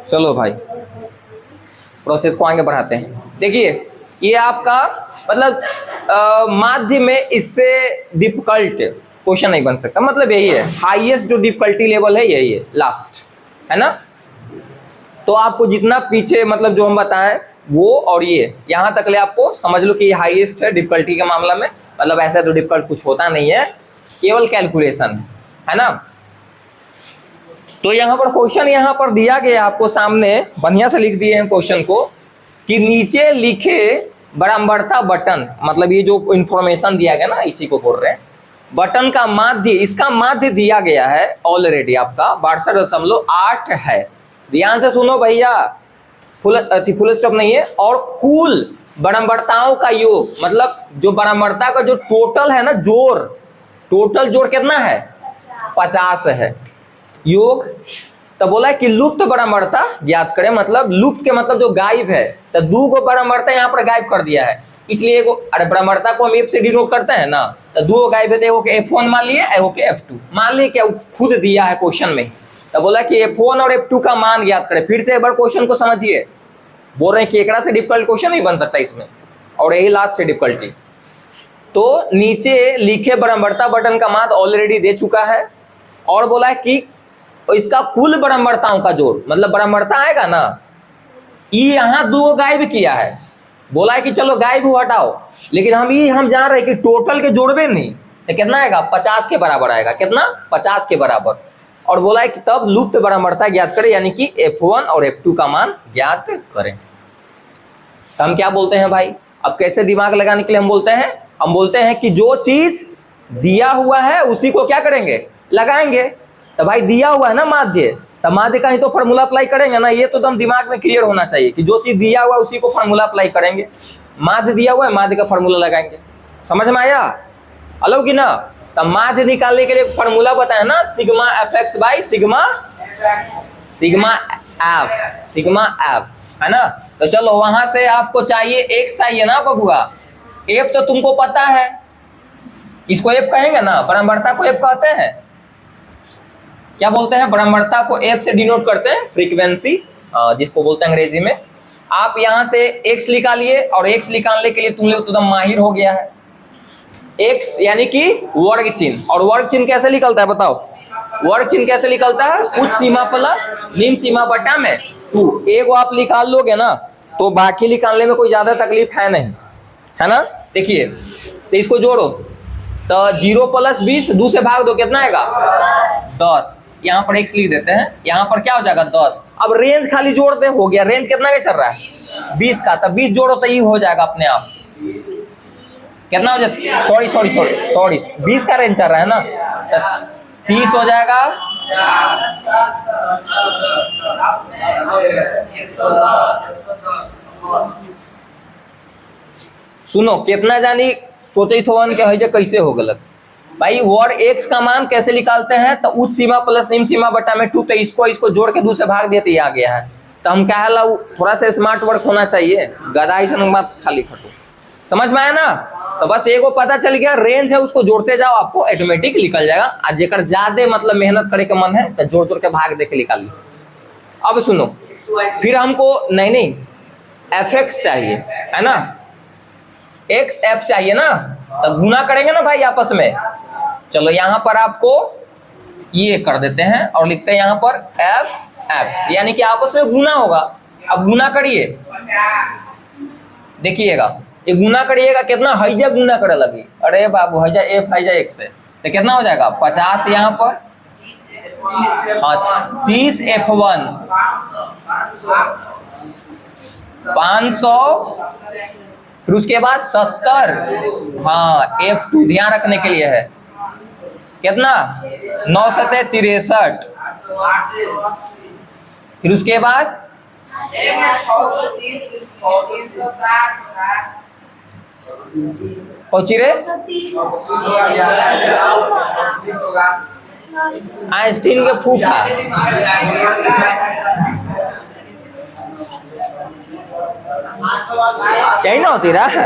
चलो भाई प्रोसेस को आगे बढ़ाते हैं। देखिए ये आपका मतलब माध्य में इससे डिफिकल्ट क्वेश्चन नहीं बन सकता, मतलब यही है हाईएस्ट जो डिफिकल्टी लेवल है यही है लास्ट, है ना। तो आपको जितना पीछे मतलब जो हम बताएं वो और ये यहाँ तक ले आपको समझ लो कि ये हाईएस्ट है डिफिकल्टी के मामला में, मतलब ऐसा तो डिफिकल्ट कुछ होता नहीं है, केवल कैलकुलेशन है ना। तो यहाँ पर क्वेश्चन यहाँ पर दिया गया आपको सामने, बढ़िया से लिख दिए हैं क्वेश्चन को कि नीचे लिखे बराबरता बटन, मतलब ये जो इंफॉर्मेशन दिया गया ना इसी को बोल रहे हैं, बटन का माध्य, इसका माध्य दिया गया है ऑलरेडी आपका 62.8 है। ध्यान से सुनो भैया, फुल स्टॉप नहीं है। और कुल बराबरताओं का योग, मतलब जो बराबरता का जो टोटल है ना जोड़, टोटल जोड़ कितना है 50 है। योग तो बोला है कि लुप्त बराबरता ज्ञात करें, मतलब लुप्त के मतलब जो गायब है, तो दो गो बराबरता यहाँ पर गायब कर दिया है, इसलिए एगो अरे बराबरता को हम एफ से डिनोट करते हैं ना, तो दो गायब है, एगो के F1 मान लिए, एगो के F2 मान लिए, क्या खुद दिया है क्वेश्चन में। तो बोला कि F1 और F2 का मान ज्ञात करें। फिर से एक बार क्वेश्चन को समझिए, बोल रहे हैं कि एकड़ा से डिफिकल्ट क्वेश्चन नहीं बन सकता इसमें, और यही लास्ट है डिफिकल्टी। तो नीचे लिखे बराबरता बटन का मान ऑलरेडी दे चुका है, और बोला है कि इसका कुल बराबरताओं का जोड़, मतलब बराबरता आएगा ना, ये यहाँ दो गायब किया है, बोला है कि चलो गायब हटाओ, लेकिन हम जान रहे हैं कि टोटल के जोड़बे नहीं, तो कितना आएगा 50 के बराबर आएगा, कितना 50 के बराबर। और बोला है कि तब लुप्त बराबरता ज्ञात करें, यानी कि F1 और F2 का मान ज्ञात करें। तो हम क्या बोलते हैं भाई, अब कैसे दिमाग लगाने के लिए हम बोलते हैं कि जो चीज दिया हुआ है उसी को क्या करेंगे, लगाएंगे। तो भाई दिया हुआ है ना माध्य, तो माध्य का ही तो फॉर्मूला अप्लाई करेंगे ना, ये तो एकदम दिमाग में क्लियर होना चाहिए कि जो चीज दिया हुआ है उसी को फॉर्मूला अप्लाई करेंगे। माध्य दिया हुआ है, माध्य का फॉर्मूला लगाएंगे। समझ में आया अलग की ना। तो माध्य निकालने के लिए फॉर्मूला बताया ना, sigma fx by sigma F, है ना। तो चलो वहां से आपको चाहिए x चाहिए ना बबुआ, एफ तो तुमको पता है, इसको एफ कहेंगे ना, बराबरता को एफ कहते हैं, क्या बोलते हैं, बराबरता को एफ से डिनोट करते हैं, फ्रीक्वेंसी जिसको बोलते हैं अंग्रेजी में। आप यहां से x निकालिए, और x निकालने के लिए तुम लोग तो माहिर हो गया है, x यानी कि वर्ग चिन्ह, और वर्ग चिन्ह कैसे निकलता है बताओ, वर्ग चिन्ह कैसे निकलता है, उच्च सीमा प्लस निम्न सीमा बटा में 2। एक आप निकाल लोगे ना तो बाकी निकालने में कोई ज्यादा तकलीफ है नहीं, है ना। देखिए तो इसको जोड़ो, तो 0 + 20 2 से भाग दो, कितना आएगा 10। यहाँ पर x लिख देते हैं, यहाँ पर क्या हो जाएगा 10। अब रेंज खाली जोड़ दे, हो गया। रेंज कितना का चल रहा है 20 का, तब 20 जोड़ो तो ये हो जाएगा अपने आप, कितना हो जाएगा, सॉरी 20 का रेंज चल रहा है ना, तो 30 हो जाएगा। सुनो कितना जानी सोचे थोन के है कैसे हो गलत भाई। वर्ग x का मान कैसे निकालते हैं, तो उच्च सीमा प्लस निम्न सीमा बटा में 2, तो इसको जोड़ के 2 से भाग दिए तो ये आ गया है। तो हम क्या है, थोड़ा सा स्मार्ट वर्क होना चाहिए, गदाई से बात खाली खटो। समझ में आया ना। तो बस एक पता चल गया, रेंज है उसको जोड़ते जाओ, आपको ऑटोमेटिक निकल जाएगा। आज जेकर ज्यादा मतलब मेहनत करे के मन है तो जोड़ जोड़ के भाग दे के निकाल लो। अब सुनो, फिर हमको नहीं fx चाहिए, है ना, xf चाहिए ना, तो गुना करेंगे ना भाई आपस में। चलो यहाँ पर आपको ये कर देते हैं और लिखते हैं यहाँ पर fx, यानी कि आपस में गुना होगा। अब गुना करिए, देखिएगा ये गुना करिएगा, कितना हैजा गुना करे लगी, अरे बाबू हैजा f हैजा x से, तो कितना हो जाएगा 50 यहाँ पर, हाँ 30 F1 500, फिर उसके बाद 70, हाँ F2 ध्यान रखने के लिए है, कितना 9 × 63, फिर उसके बाद पहुंची रे आइंस्टीन के फूफा, यही ना होती रहा,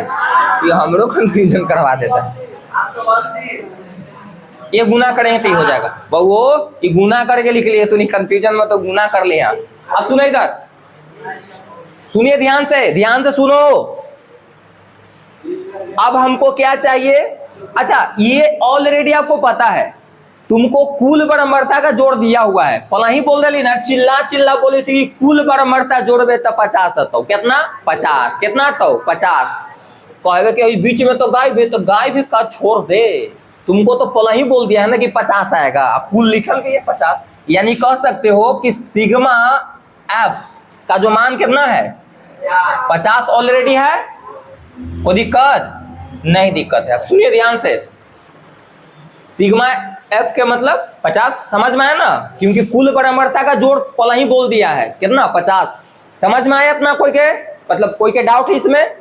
ये हमरो कंफ्यूजन करवा देता है। ये गुना करेंगे तो हो जाएगा बहुओ, ये गुना करके लिख लिए, तो नहीं कंफ्यूजन में तो गुना कर लिया, अब सुनो इधर, सुनिए ध्यान से सुनो। अब हमको क्या चाहिए? अच्छा, ये ऑलरेडी आपको पता है, तुमको कुल बराबरता का जोड़ दिया हुआ है। पहला ही बोल रही ना, चिल्ला चिल्ला बोली थी कि कुल बराबरता जोड़बे तो 50 तो कितना 50, कितना तो 50। कहे कि बीच में तो गायब है, तो गायब भी का छोड़ दे। तुमको तो पहला ही बोल दिया है ना कि 50 आएगा, अब कुल लिखल के 50। यानी कह सकते हो कि सिग्मा एफ का जो मान कितना है 50 ऑलरेडी है। कोई दिक्कत नहीं? दिक्कत है। अब सुनिए ध्यान से, सिग्मा एफ के मतलब 50 समझ में आया ना, क्योंकि कुल बराबरता का जोड़ पहला ही बोल दिया है कितना 50। समझ में आया इतना? कोई के मतलब कोई के डाउट है इसमें?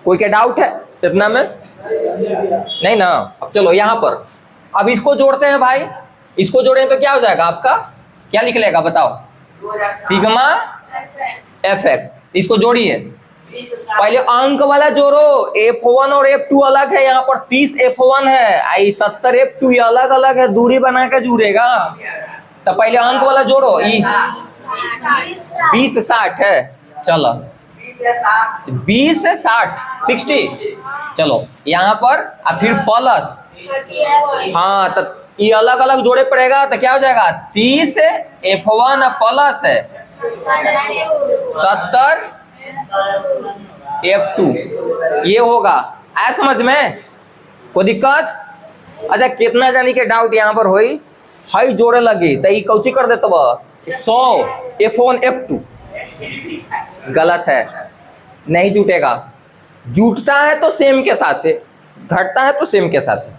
कोई के डाउट है इतना में? नहीं ना। अब चलो यहां पर, अब इसको जोड़ते हैं भाई। इसको जोड़ें तो क्या हो जाएगा आपका? क्या लिख लेगा बताओ? Sigma F x. इसको जोड़िए, पहले अंक वाला जोड़ो। F1 और F2 अलग है, यहाँ पर 30 F1 है, आई 70 F2 ये अलग अलग है, दूरी बना के जुड़ेगा। तो पहले अंक वाला जोड़ो, 20 से 60 है। चलो 20 से 60 चलो यहाँ पर, अब फिर प्लस, हाँ तो ये अलग अलग जोड़े पड़ेगा तो क्या हो जाएगा? 30 F1 प्लस है 70 F2 ये होगा। आया समझ में? कोई दिक्कत? अच्छा, कितना जानी के डाउट यहाँ पर होई? हाई जोड़े लगी तो ये कौची कर देते 100 F1 F2 गलत है, नहीं जुटेगा। जुटता है तो सेम के साथ है, घटता है तो सेम के साथ है।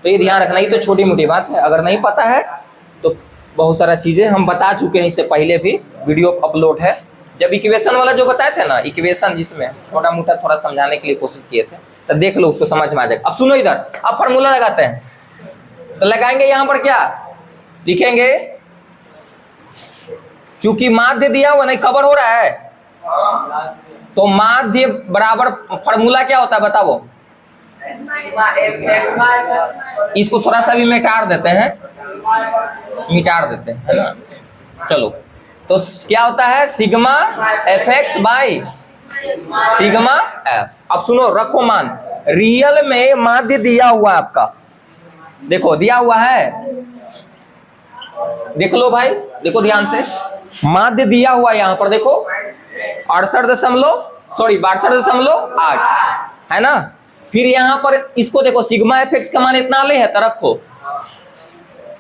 तो ये ध्यान रखना, ये तो छोटी मोटी बात है, अगर नहीं पता है तो बहुत सारा चीजें हम बता चुके हैं, इससे पहले भी वीडियो अपलोड है। जब इक्वेशन वाला जो बताए थे ना, इक्वेशन जिसमें छोटा मोटा थोड़ा समझाने के लिए कोशिश किए थे, तो देख लो, उसको समझ में आ जाएगा। अब सुनो इधर, अब फॉर्मूला लगाते हैं। तो लगाएंगे यहाँ पर क्या लिखेंगे? चूंकि माध्य दिया हुआ नहीं, खबर हो रहा है, तो माध्य बराबर फॉर्मूला क्या होता है बताओ? इसको थोड़ा सा भी मिटार देते हैं, मिटार देते हैं, है ना? चलो, तो क्या होता है? Sigma F x by sigma F. अब सुनो, रखो मान। रियल में माध्य दिया हुआ है आपका, देखो दिया हुआ है, देख लो भाई, देखो ध्यान से, माध्य दिया हुआ यहाँ पर देखो 62.8 है ना। फिर यहाँ पर इसको देखो, सिग्मा एफ एक्स का मान इतना ले है तो रखो,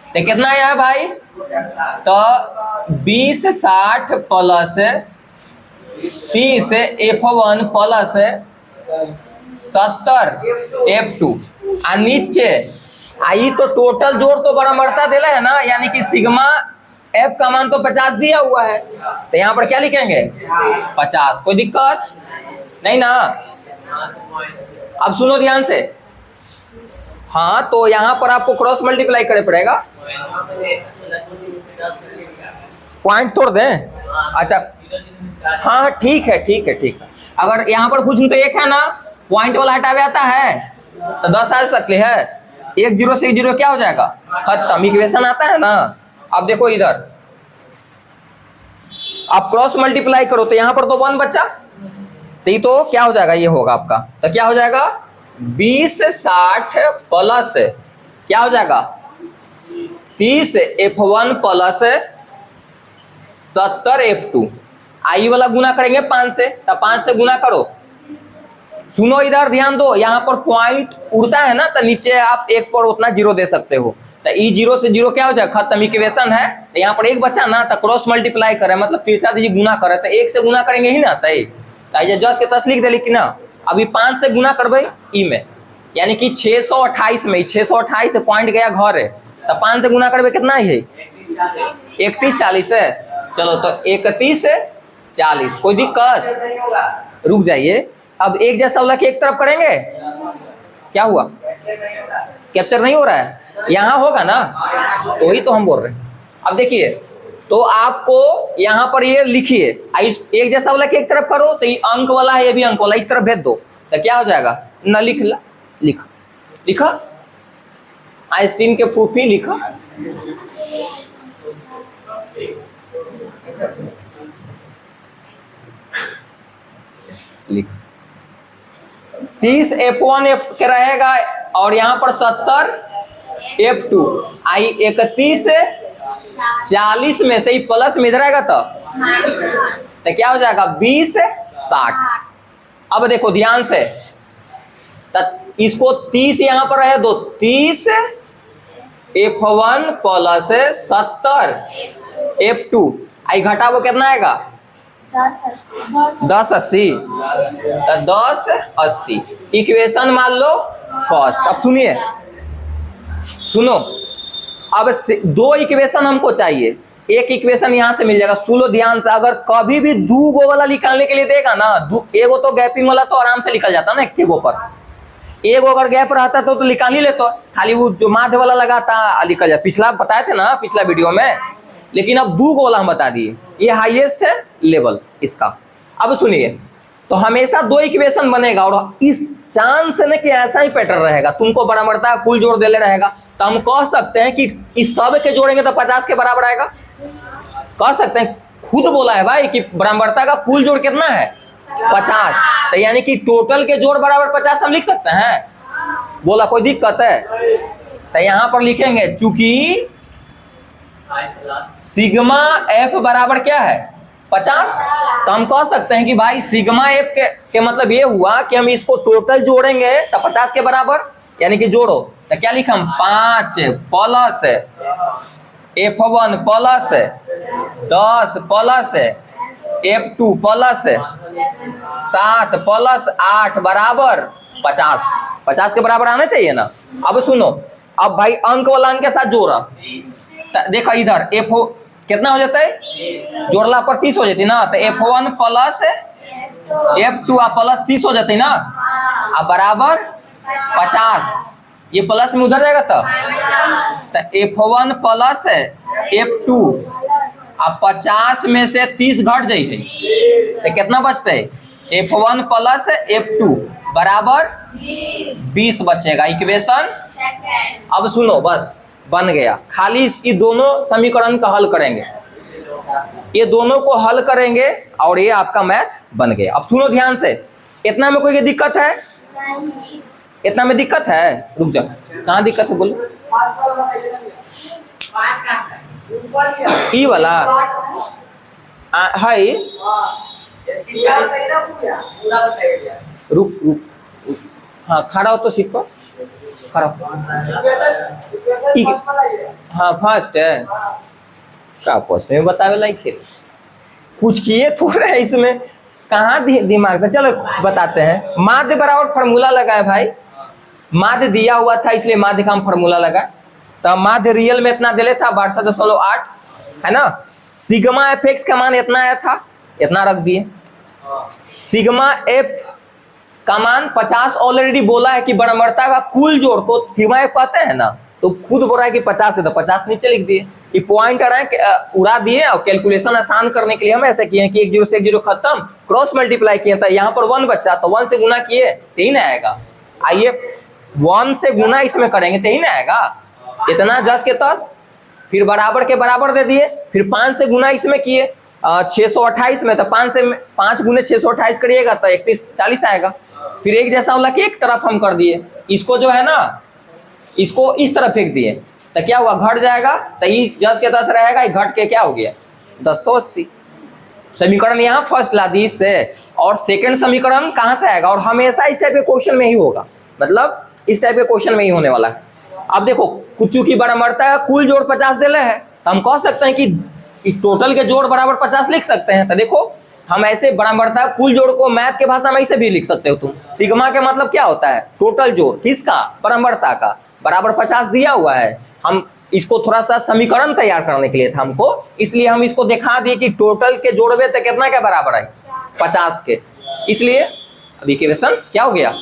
तो कितना आया है भाई? तो 20 60 प्लस 30 F1 प्लस 70 F2 आ नीचे आई तो टोटल जोड़ तो बराबरता देला है ना, यानी कि सिग्मा एफ का मान तो 50 दिया हुआ है, तो यहाँ पर क्या लिखेंगे? 50। कोई दिक्कत नहीं ना? अब सुनो ध्यान से, हाँ तो यहाँ पर आपको क्रॉस मल्टीप्लाई करे पड़ेगा। पॉइंट तोड़ दें? अच्छा हाँ ठीक है, ठीक है, ठीक है। अगर यहाँ पर कुछ तो एक है ना, पॉइंट वाला हटावे आता है तो 10 आ सकते है। 1 0 से 0 क्या हो जाएगा? खत्म। इक्वेशन आता है ना। अब देखो इधर, आप क्रॉस मल्टीप्लाई करो तो यहाँ पर तो 1 बचा, तो ये तो क्या हो जाएगा? ये होगा आपका, तो क्या हो जाएगा? 20 60 प्लस क्या हो जाएगा? 30 F1 प्लस 70 F2। आई वाला गुना करेंगे 5 से, तो 5 से गुना करो। सुनो इधर ध्यान दो, यहाँ पर पॉइंट उड़ता है ना, तो नीचे आप 1 पर उतना 0 दे सकते हो, तो ई 0 से 0 क्या हो जाए? खत्म। इक्वेशन है, तो यहाँ पर 1 बचा ना, तो क्रॉस मल्टीप्लाई करे मतलब तिरछा दीजिए, गुना करे, तो 1 से गुना करेंगे ही ना, तो जस्ट के तस लिख दे, लेकिन ना अभी 5 से गुना करबे ई में, यानी कि 628 में 628 पॉइंट गया घर है, तो 5 से गुना करबे कितना ही है? 31 40 है। चलो तो 31 40। कोई दिक्कत? रुक जाइए, अब एक जैसा वाला एक तरफ करेंगे, क्या हुआ? कैप्चर नहीं हो रहा है? यहाँ होगा ना, तो वही तो हम बोल रहे हैं। अब देखिए, तो आपको यहाँ पर ये लिखिए, एक जैसा वाला एक तरफ करो, तो ये अंक वाला है, ये भी अंक वाला, इस तरफ भेज दो, तो क्या हो जाएगा? ना लिखा लिखा आइंस्टीन के फूफी लिखा। 30 F1 F के रहेगा और यहाँ पर 70 F2 आई 31 40 में से ही प्लस में इधर आएगा तो क्या हो जाएगा 20 60। अब देखो ध्यान से इसको 30 यहां पर है दो 30 F1 प्लस 70 F2 आई घटा वो कितना आएगा 1080 1080 इक्वेशन मान लो फर्स्ट। अब सुनिए सुनो अब दो इक्वेशन हमको चाहिए, एक इक्वेशन यहां से मिल जाएगा। सुनो ध्यान से, अगर कभी भी दो गो वाला निकालने के लिए देगा ना, एगो तो गैपिंग वाला तो आराम से निकल जाता ना एक गो पर, एगो अगर गैप रहता तो निकाल ही लेते, खाली वो जो माध्य वाला लगाता निकल जाता। पिछला बताए थे ना पिछला वीडियो में, लेकिन अब दो गो वाला हम बता दिए, ये हाईएस्ट है लेवल इसका। अब सुनिए तो हमेशा दो इक्वेशन बनेगा और इस चांस है कि ऐसा ही पैटर्न रहेगा, तुमको बराबरता का कुल जोड़ देले रहेगा, तो हम कह सकते हैं कि इस सब के जोड़ेंगे तो 50 के बराबर आएगा। कह सकते हैं, खुद बोला है भाई कि बराबरता का कुल जोड़ कितना है 50, तो यानी कि टोटल के जोड़ बराबर 50 हम लिख सकते हैं। बोला कोई दिक्कत है? तो यहां पर लिखेंगे चूंकि सिग्मा एफ बराबर क्या है 50, तो हम कह सकते हैं कि भाई सिग्मा एफ के मतलब ये हुआ कि हम इसको टोटल जोड़ेंगे तो 50 के बराबर, यानी कि जोड़ो तो क्या लिखा हम 5 plus F1 plus 10 plus F2 plus 7 plus 8 बराबर 50। 50 के बराबर आना चाहिए ना। अब सुनो, अब भाई अंक वाला अंक के साथ जोड़ा, देखो इधर F कितना हो जाता है, जोड़ला पर 30 हो जाती ना, तो F1 प्लस F2 प्लस 30 हो जाती ना, अब बराबर 50, ये प्लस में उधर जाएगा तो F1 प्लस F2 अब 50 में से 30 घट जाएगी तो कितना बचता है F1 प्लस F2 बराबर 20 बचेगा इक्वेशन। अब सुनो बस बन गया, खाली ये दोनों समीकरण का हल करेंगे, ये दोनों को हल करेंगे और ये आपका मैथ बन गया। अब सुनो ध्यान से, इतना में कोई दिक्कत है? इतना में दिक्कत है? रुक जा, कहाँ दिक्कत है बोलो? ई वाला है, रुक रुक, हाँ खड़ा हो तो सीट पर खड़ा हो। हाँ फर्स्ट है क्या? फर्स्ट में बतावे लाइक कुछ किए थोड़े है इसमें, कहाँ दिमाग में। चलो बताते हैं, माध्य बराबर फार्मूला लगा है भाई, माध्य दिया हुआ था इसलिए माध्य का हम फार्मूला लगा। तो माध्य रियल में इतना दिले था 62.8 है ना, सिग्मा एफ एक्स का मान इतना आया था, इतना रख दिए। सिग्मा एफ का मान 50 ऑलरेडी बोला है कि बराबरता का कुल जोड़ को सिग्मा एफ कहते हैं ना, तो खुद बोल रहा है कि 50 है तो 50 नीचे लिख दिए, ये पॉइंट उड़ा दिए और कैलकुलेशन आसान करने के लिए हम ऐसे किए कि 1 0 से 1 0 खत्म, क्रॉस मल्टीप्लाई किए था, यहाँ पर 1 बच्चा तो 1 से गुना किए तो ही ना आएगा। आइए 1 से गुना इसमें करेंगे तो ही ना आएगा, इतना 10 के 10, फिर बराबर के बराबर दे दिए, फिर 5 से गुना इसमें किए 628 में, तो 5 गुने 628 करिएगा तो 3140 आएगा। फिर एक जैसा वाला कि एक तरफ हम कर दिए, इसको जो है ना इसको इस तरफ फेंक दिए तो क्या हुआ घट जाएगा, तो 10 के 10 रहेगा, घट के क्या हो गया 1080। समीकरण यहाँ फर्स्ट ला दी इससे, और सेकंड समीकरण कहाँ से आएगा, और हमेशा इस टाइप के क्वेश्चन में ही होगा, मतलब इस टाइप के क्वेश्चन में ही होने वाला है। अब देखो कुछ की बराबरता है कुल जोड़ 50 देले है, तो हम कह सकते हैं कि टोटल के जोड़ बराबर 50 लिख सकते हैं। तो देखो हम ऐसे बराबरता कुल जोड़ को मैथ के भाषा में ऐसे भी लिख सकते हो तुम। सिग्मा के मतलब क्या होता है, टोटल जोड़ किसका, बराबरता का, बराबर 50 दिया हुआ है। हम इसको थोड़ा सा समीकरण तैयार करने के लिए था हमको, इसलिए हम इसको दिखा दिए कि टोटल के जोड़वे तो कितना क्या बराबर है 50 के, इसलिए अभी इक्वेशन क्या हो गया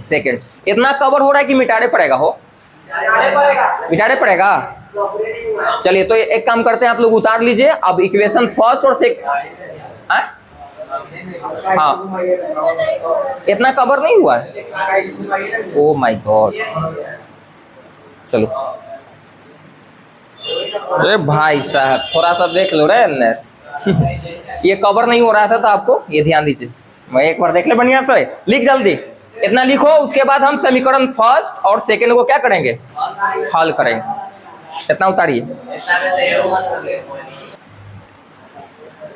सेकंड। इतना कवर हो रहा है कि मिटाने पड़ेगा, हो मिटाने पड़ेगा। चलिए तो एक काम करते हैं, आप लोग उतार लीजिए अब इक्वेशन फर्स्ट और सेकंड। हाँ इतना कवर नहीं हुआ है, ओ माय गॉड। चलो अरे भाई साहब थोड़ा सा देख लो रे ये कवर नहीं हो रहा था तो आपको ये ध्यान दीजिए, मैं एक बार देख ले बढ़िया से, लिख जल्दी। इतना लिखो, उसके बाद हम समीकरण फर्स्ट और सेकंड को क्या करेंगे, हल करेंगे। इतना उतारिए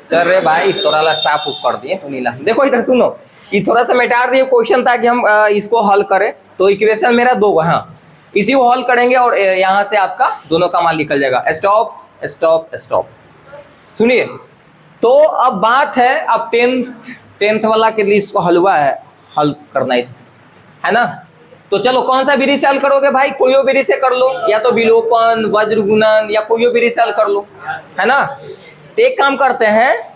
सर रे भाई, थोड़ा ला साफ उप कर दिए तो नीला। देखो इधर सुनो, ये थोड़ा सा मिटा दिए क्वेश्चन ताकि हम इसको हल करें। तो इक्वेशन मेरा 2 है, हाँ इसी को हल करेंगे और यहाँ से आपका दोनों का मान निकल जाएगा। Stop stop stop. सुनिए, तो अब बात है, अब टेंथ वाला के लिए इसको हलवा है, हल करना है ना। तो चलो कौन सा विधि से हल करोगे भाई, कोई विधि से कर लो, या तो विलोपन, वज्र गुणन, या कोई विधि से हल कर लो, है ना। तो एक काम करते हैं,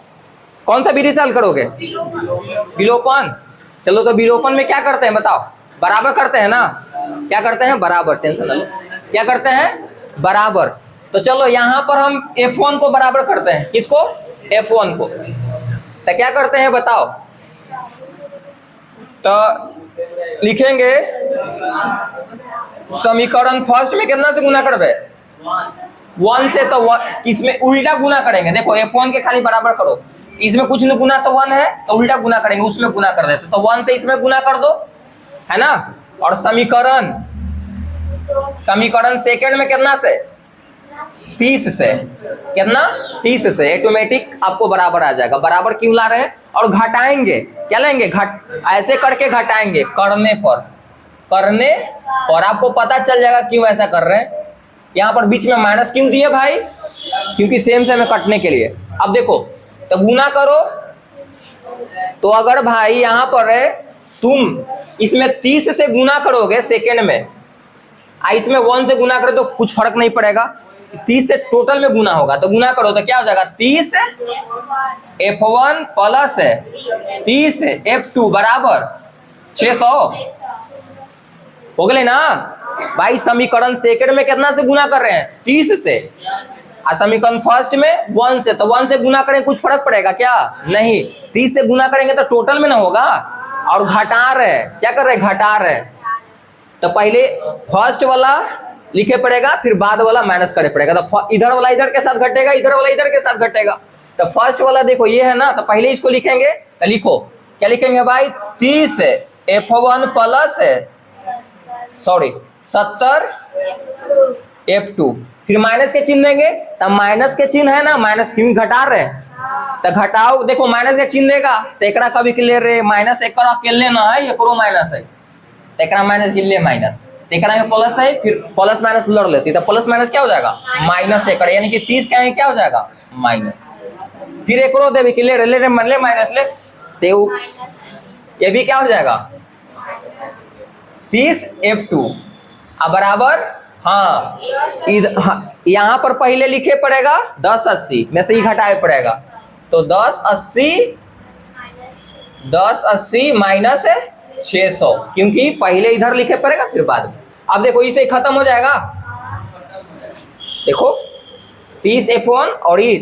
कौन सा विधि से हल करोगे, विलोपन। चलो तो विलोपन में क्या करते हैं बताओ, बराबर करते हैं ना। क्या करते हैं, बराबर, टेंशन ना लो, क्या करते हैं, बराबर। तो चलो यहाँ पर हम F1 को बराबर करते हैं, किसको, F1 को। तो क्या करते हैं बताओ, तो लिखेंगे समीकरण फर्स्ट में कितना से गुना करबे, 1 से। तो इसमें उल्टा गुना करेंगे। देखो F1 के खाली बराबर करो, इसमें कुछ नहीं गुना तो 1 है, तो उल्टा गुना करेंगे, उसमें गुना कर देते। तो 1 से इसमें गुना कर दो, है ना। और समीकरण सेकंड में कितना से, 30 से। कितना, 30 से। ऑटोमेटिक आपको बराबर आ जाएगा। बराबर क्यों ला रहे हैं, और घटाएंगे, क्या लेंगे, ऐसे करके घटाएंगे, करने पर आपको पता चल जाएगा क्यों ऐसा कर रहे हैं। यहाँ पर बीच में माइनस क्यों दिए भाई, क्योंकि सेम में कटने के लिए। अब देखो, तो गुना करो, तो अगर भाई यहाँ पर है, तुम इसमें 30 से गुना करोगे सेकेंड में, इसमें 1 से गुना करो तो कुछ फर्क नहीं पड़ेगा, 30 से टोटल में गुना होगा। तो गुना करो तो क्या हो जाएगा, 30 F1 प्लस 30 F2 बराबर 600 हो गए ना भाई। समीकरण सेकंड में कितना से गुना कर रहे हैं, 30 से। और समीकरण फर्स्ट में 1 से, तो 1 से गुना करें कुछ फर्क पड़ेगा क्या, नहीं। 30 से गुना करेंगे तो टोटल में ना होगा। और घटा रहे, क्या कर रहे, घटा रहे। तो पहले फर्स्ट वाला लिखे पड़ेगा, फिर बाद वाला माइनस करे पड़ेगा। तो इधर वाला इधर के साथ घटेगा, इधर वाला इधर के साथ घटेगा। तो फर्स्ट वाला देखो ये है ना, तो पहले इसको लिखेंगे। तो लिखो, क्या लिखेंगे भाई, 30 F1 प्लस 70 F2, फिर माइनस के चिन्ह देंगे। तो माइनस के चिन्ह है ना, माइनस क्यों घटा रहे, तो घटाओ। देखो माइनस के चिन्ह देगा, तो एकरा कभी क्लियर रे, माइनस एक अकेले ना है, एकरो माइनस है, तो एकरा माइनस के लिए माइनस, एकरा में प्लस है, फिर प्लस माइनस लड़ लेती, तो प्लस माइनस क्या हो जाएगा, माइनस एक, यानी कि 30 का क्या हो जाएगा, माइनस। फिर एकरो देवी क्लियर ले मन ले माइनस ले, तो ये भी क्या हो जाएगा, 30 F2 अब बराबर, हाँ यहाँ पर पहले लिखे पड़ेगा 1080 में से ही घटाए पड़ेगा। तो 1080 माइनस 600, क्योंकि पहले इधर लिखे पड़ेगा फिर बाद में। अब देखो इसे खत्म हो जाएगा। देखो 30 F1 और ये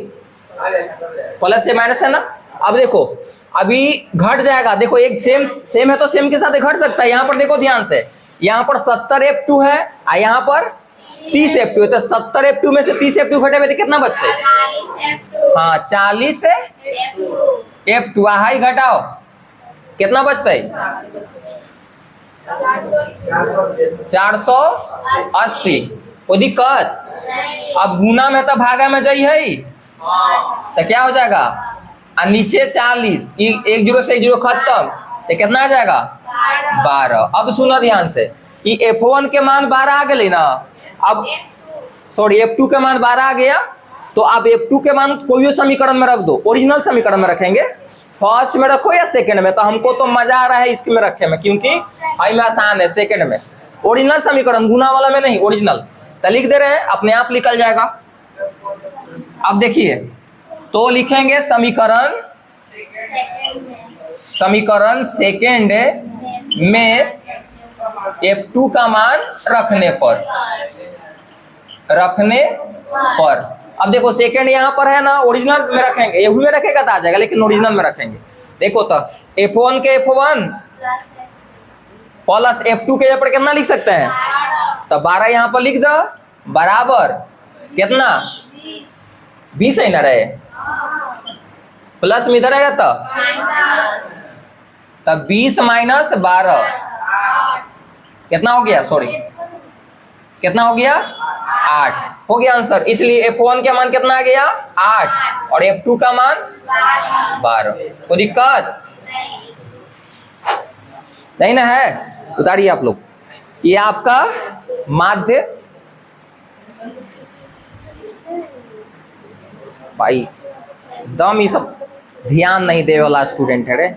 प्लस से माइनस है ना। अब देखो अभी घट जाएगा। देखो एक सेम है तो सेम के साथ घट सकता है। यहाँ पर देखो ध्यान से, यहाँ पर 70 F2 है और यहाँ पर 30 F2 है। तो 70 F2 में से 30 F2 घटे में तो कितना बचते है, हाँ 40 F2 हाई घटाओ कितना बचता है, 480। कोई दिक्कत, अब गुना में तो भागा में जाई है तो क्या हो जाएगा, नीचे 40, एक जीरो से एक जीरो खत्म, तो कितना आ जाएगा 12। अब सुनो ध्यान से, कि F1 के मान 12 आ गए ना, अब सॉरी F2 के मान 12 आ गया, तो आप F2 के मान कोई समीकरण में रख दो। ओरिजिनल समीकरण में रखेंगे, फर्स्ट में रखो या सेकंड में, तो हमको तो मजा आ रहा है इसके में रखे में, क्योंकि हाई में आसान है सेकंड में। ओरिजिनल समीकरण, गुना वाला में नहीं, ओरिजिनल। तो लिख दे रहे हैं, अपने आप निकल जाएगा। अब देखिए, तो लिखेंगे समीकरण सेकंड में F2 का मान रखने पर। अब देखो सेकंड यहाँ पर है ना, ओरिजिनल में रखेंगे, यही में रखेगा तो आ जाएगा, लेकिन ओरिजिनल में रखेंगे। देखो तो F1 के F1 प्लस F2 के यहाँ पर कितना लिख सकते हैं, तो 12 यहाँ पर लिख दो, बराबर कितना 20 है ना रहे, प्लस में इधर आएगा तो 20 माइनस 12 कितना हो गया, सॉरी कितना हो गया, 8 हो गया आंसर। इसलिए F1 का मान कितना आ गया, 8 और F2 का मान 12। कोई दिक्कत नहीं ना है? उतारिए आप लोग। ये आपका माध्य, भाई दम ये सब ध्यान नहीं दे वाला स्टूडेंट है रे।